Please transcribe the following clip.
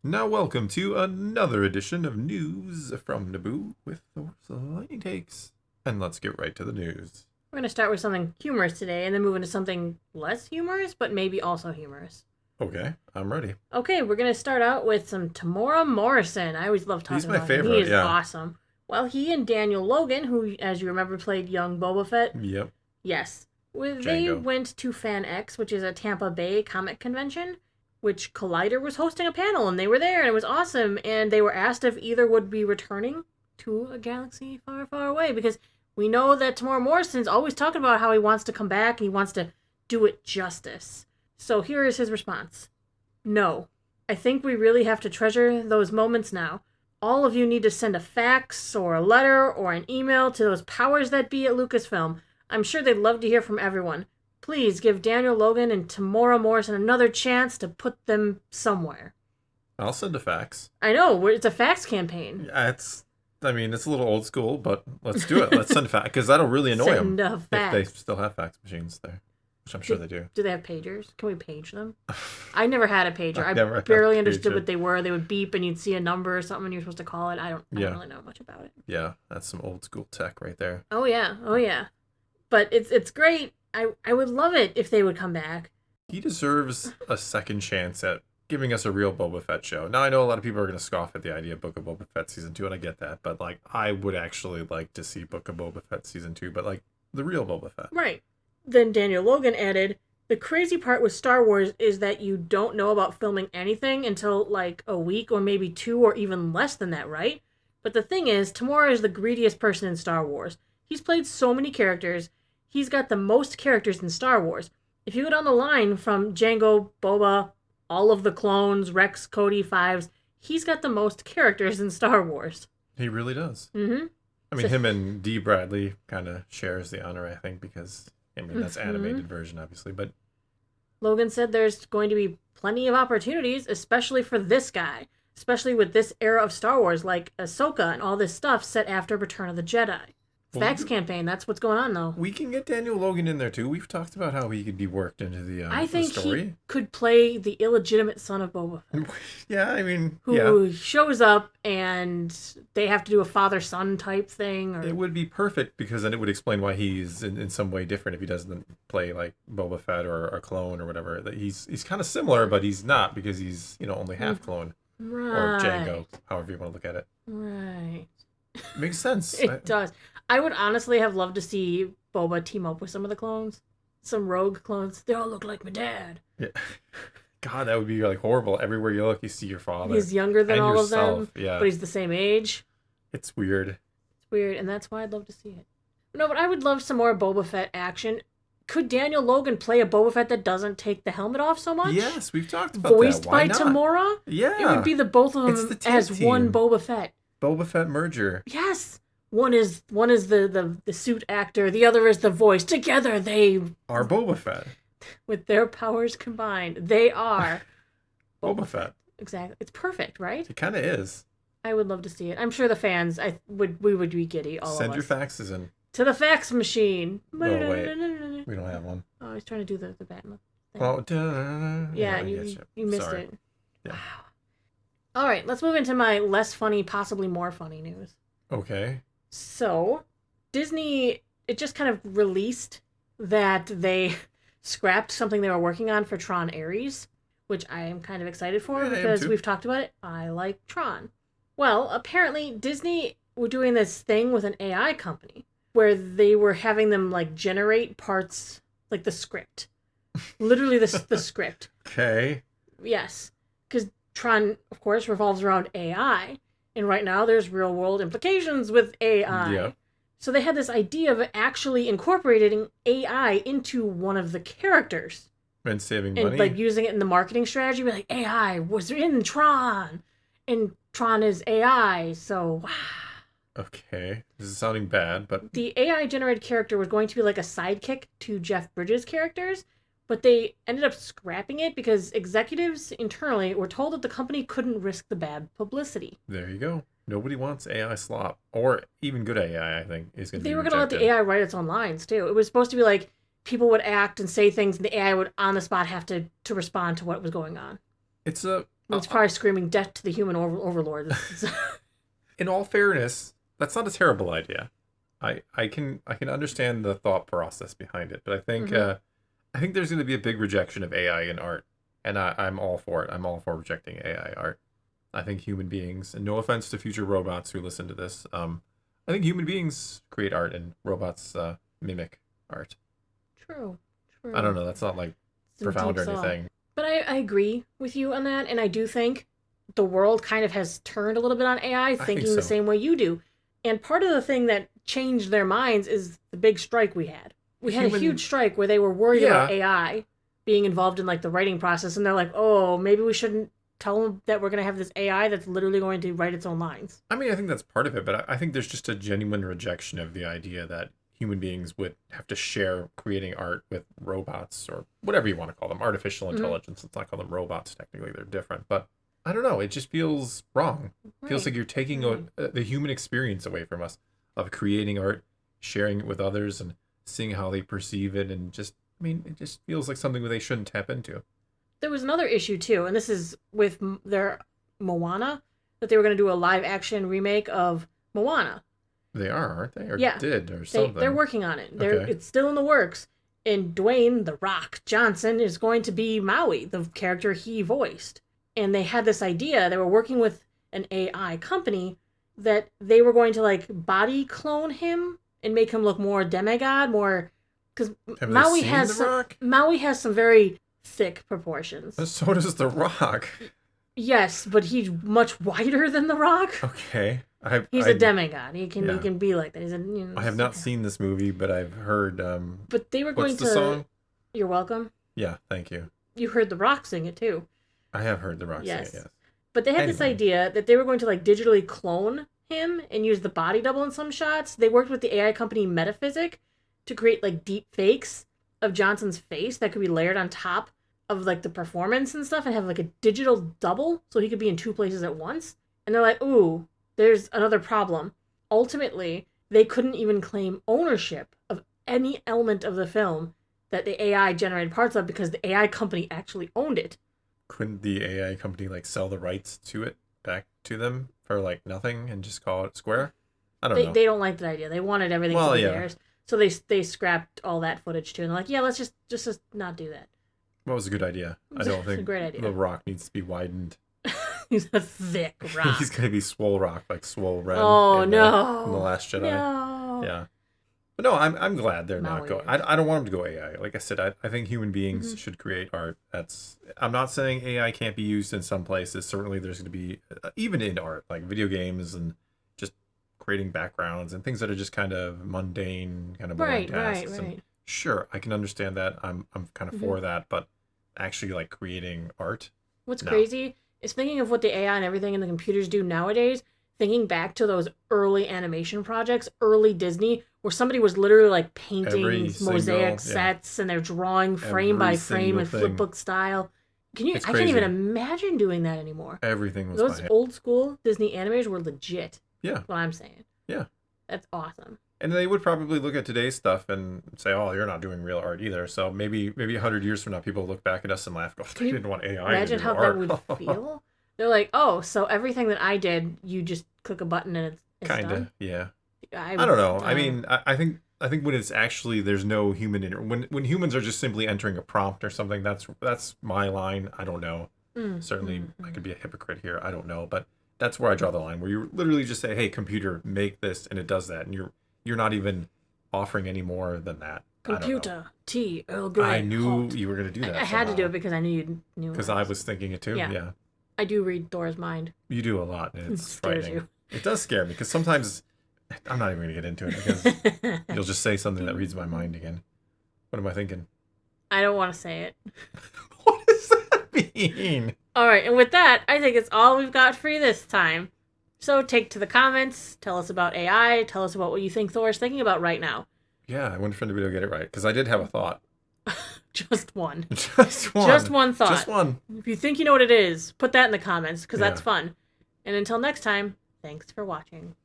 Now, welcome to another edition of News from Naboo with the lightning takes. And let's get right to the news. We're going to start with something humorous today and then move into something less humorous, but maybe also humorous. Okay, I'm ready. Okay, we're going to start out with some Tamora Morrison. I always love talking about him. He's my favorite, He is awesome. Well, he and Daniel Logan, who, as you remember, played young Boba Fett. Yep. Yes. They went to FanX, which is a Tampa Bay comic convention, which Collider was hosting a panel, and they were there, and it was awesome. And they were asked if either would be returning to a galaxy far, far away, because we know that Tamora Morrison's always talking about how he wants to come back and he wants to do it justice. So here is his response. No. I think we really have to treasure those moments now. All of you need to send a fax or a letter or an email to those powers that be at Lucasfilm. I'm sure they'd love to hear from everyone. Please give Daniel Logan and Tamora Morrison another chance to put them somewhere. I'll send a fax. I know, it's a fax campaign. Yeah, it's a little old school, but let's do it. Let's send a fax, because that'll really annoy them if they still have fax machines there, which I'm sure they do. Do they have pagers? Can we page them? I never had a pager. I barely understood what they were. They would beep and you'd see a number or something and you're supposed to call it. I don't really know much about it. Yeah, that's some old school tech right there. Oh yeah. But it's great. I would love it if they would come back. He deserves a second chance at giving us a real Boba Fett show. Now, I know a lot of people are going to scoff at the idea of Book of Boba Fett Season 2, and I get that. But, I would actually like to see Book of Boba Fett Season 2, but, the real Boba Fett. Right. Then Daniel Logan added, the crazy part with Star Wars is that you don't know about filming anything until, a week or maybe 2 or even less than that, right? But the thing is, Tamora is the greediest person in Star Wars. He's played so many characters. He's got the most characters in Star Wars. If you go down the line from Jango, Boba, all of the clones, Rex, Cody, Fives, he's got the most characters in Star Wars. He really does. Mm-hmm. I mean, him and Dee Bradley kind of shares the honor, I think, because, that's animated version, obviously, but... Logan said there's going to be plenty of opportunities, especially for this guy, especially with this era of Star Wars, like Ahsoka and all this stuff set after Return of the Jedi. Fax campaign, that's what's going on, though. We can get Daniel Logan in there, too. We've talked about how he could be worked into the story. I think he could play the illegitimate son of Boba Fett. Yeah, Who shows up and they have to do a father-son type thing. Or... It would be perfect, because then it would explain why he's in some way different if he doesn't play, Boba Fett or a clone or whatever. That he's kind of similar, but he's not, because he's, only half clone. Right. Or Jango, however you want to look at it. Right. Makes sense. It does. I would honestly have loved to see Boba team up with some of the clones. Some rogue clones. They all look like my dad. Yeah. God, that would be horrible. Everywhere you look, you see your father. He's younger than all yourself. of them. Yeah. But he's the same age. It's weird. It's weird, and that's why I'd love to see it. No, but I would love some more Boba Fett action. Could Daniel Logan play a Boba Fett that doesn't take the helmet off so much? Yes, we've talked about Voiced that. Why by not? Tamora? Yeah. It would be the both of them as one Boba Fett. Boba Fett merger. Yes. One is the suit actor, the other is the voice. Together they are Boba Fett. With their powers combined, they are Boba Fett. Exactly. It's perfect, right? It kind of is. I would love to see it. I'm sure the fans we would be giddy, all Send of us. Send your faxes in. To the fax machine. No, wait. We don't have one. Oh, I was trying to do the Batman thing. Oh, yeah, you missed Sorry. it. Yeah. Wow. All right, let's move into my less funny, possibly more funny news. Okay. So, Disney, it just kind of released that they scrapped something they were working on for Tron Ares, which I am kind of excited for because we've talked about it. I like Tron. Well, apparently Disney were doing this thing with an AI company where they were having them generate parts, the script. Literally the script. Okay. Yes. Because Tron, of course, revolves around AI. And right now there's real world implications with AI. Yeah. So they had this idea of actually incorporating AI into one of the characters. And saving money. And using it in the marketing strategy. Be AI was in Tron. And Tron is AI. So, wow. Okay. This is sounding bad, but... The AI generated character was going to be a sidekick to Jeff Bridges' characters. But they ended up scrapping it because executives internally were told that the company couldn't risk the bad publicity. There you go. Nobody wants AI slop. Or even good AI, I think, is going to be They were going to let the AI write its own lines, too. It was supposed to be people would act and say things, and the AI would, on the spot, have to respond to what was going on. It's a It's probably screaming death to the human overlord. In all fairness, that's not a terrible idea. I can understand the thought process behind it, but I think I think there's going to be a big rejection of AI in art, and I'm all for it. I'm all for rejecting AI art. I think human beings, and no offense to future robots who listen to this, I think human beings create art and robots mimic art. True. I don't know. That's not like profound or anything. But I agree with you on that, and I do think the world kind of has turned a little bit on AI, thinking the same way you do. And part of the thing that changed their minds is the big strike we had. We had a huge strike where they were worried about AI being involved in like the writing process, and they're like, oh, maybe we shouldn't tell them that we're going to have this AI that's literally going to write its own lines. I mean, I think that's part of it, but I think there's just a genuine rejection of the idea that human beings would have to share creating art with robots or whatever you want to call them, artificial intelligence. Let's not call them robots. Technically, they're different, but I don't know. It just feels wrong. Feels like you're taking the human experience away from us of creating art, sharing it with others, and seeing how they perceive it. And just, I mean, it just feels like something that they shouldn't tap into. There was another issue too, and this is with their Moana, that they were going to do a live action remake of Moana. They are, aren't they? Or did, or something. They're working on it. It's still in the works. And Dwayne "The Rock" Johnson is going to be Maui, the character he voiced. And they had this idea. They were working with an AI company that they were going to like body clone him and make him look more demigod, more because Maui has some very thick proportions. So does The Rock. Yes, but he's much wider than The Rock. Okay. He's a demigod. He can be like that. He's a, I have not seen this movie, but I've heard. But they were going to. What's the song? You're welcome. Yeah, thank you. You heard The Rock sing it too. I have heard The Rock sing it. Yes. But they had this idea that they were going to like digitally clone him and use the body double in some shots. They worked with the AI company Metaphysic to create like deep fakes of Johnson's face that could be layered on top of like the performance and stuff, and have like a digital double so he could be in two places at once. And they're like, ooh. There's another problem. Ultimately, they couldn't even claim ownership of any element of the film that the AI generated parts of because the AI company actually owned it. Couldn't the AI company like sell the rights to it back to them for like nothing and just call it Square? I don't know. They don't like that idea. They wanted everything to be theirs. So they scrapped all that footage too. And they're like, yeah, let's just not do that. What was a good idea? I don't think a great idea. The Rock needs to be widened. He's a thick rock. He's gonna be Swole Rock, like Swole Red. Oh in The Last Jedi. No. Yeah. But no, I'm glad they're not going. I don't want them to go AI. Like I said, I think human beings should create art. I'm not saying AI can't be used in some places. Certainly, there's going to be even in art, like video games and just creating backgrounds and things that are just kind of mundane, kind of boring tasks. Right. And sure, I can understand that. I'm kind of for that, but actually, like creating art. What's crazy is thinking of what the AI and everything in the computers do nowadays, thinking back to those early animation projects, early Disney, where somebody was literally like painting mosaic sets and they're drawing frame by frame in flipbook style. I can't even imagine doing that anymore. Everything was those old school Disney animators were legit. Yeah. What I'm saying. Yeah. That's awesome. And they would probably look at today's stuff and say, "Oh, you're not doing real art either." So maybe 100 years from now, people look back at us and laugh, "Oh, they didn't want AI to do imagine how art." that would feel? They're like, "Oh, so everything that I did, you just click a button and it's kind done?" of, yeah. I don't know. I mean, I think when it's actually there's no human when humans are just simply entering a prompt or something. That's my line. I don't know. Certainly, I could be a hypocrite here. I don't know, but that's where I draw the line. Where you literally just say, "Hey, computer, make this," and it does that, and you're not even offering any more than that. Computer, tea, Earl Grey. I knew you were going to do that. I had to do it because I knew you knew. Because I was thinking it too. Yeah. I do read Dora's mind. You do a lot, and it's frightening. It does scare me because sometimes I'm not even going to get into it because you'll just say something that reads my mind again. What am I thinking? I don't want to say it. What does that mean? All right, and with that, I think it's all we've got for you this time. So take to the comments, tell us about AI, tell us about what you think Thor's thinking about right now. Yeah, I wonder if anybody will get it right, because I did have a thought. Just one. Just one. Just one thought. Just one. If you think you know what it is, put that in the comments, because that's fun. And until next time, thanks for watching.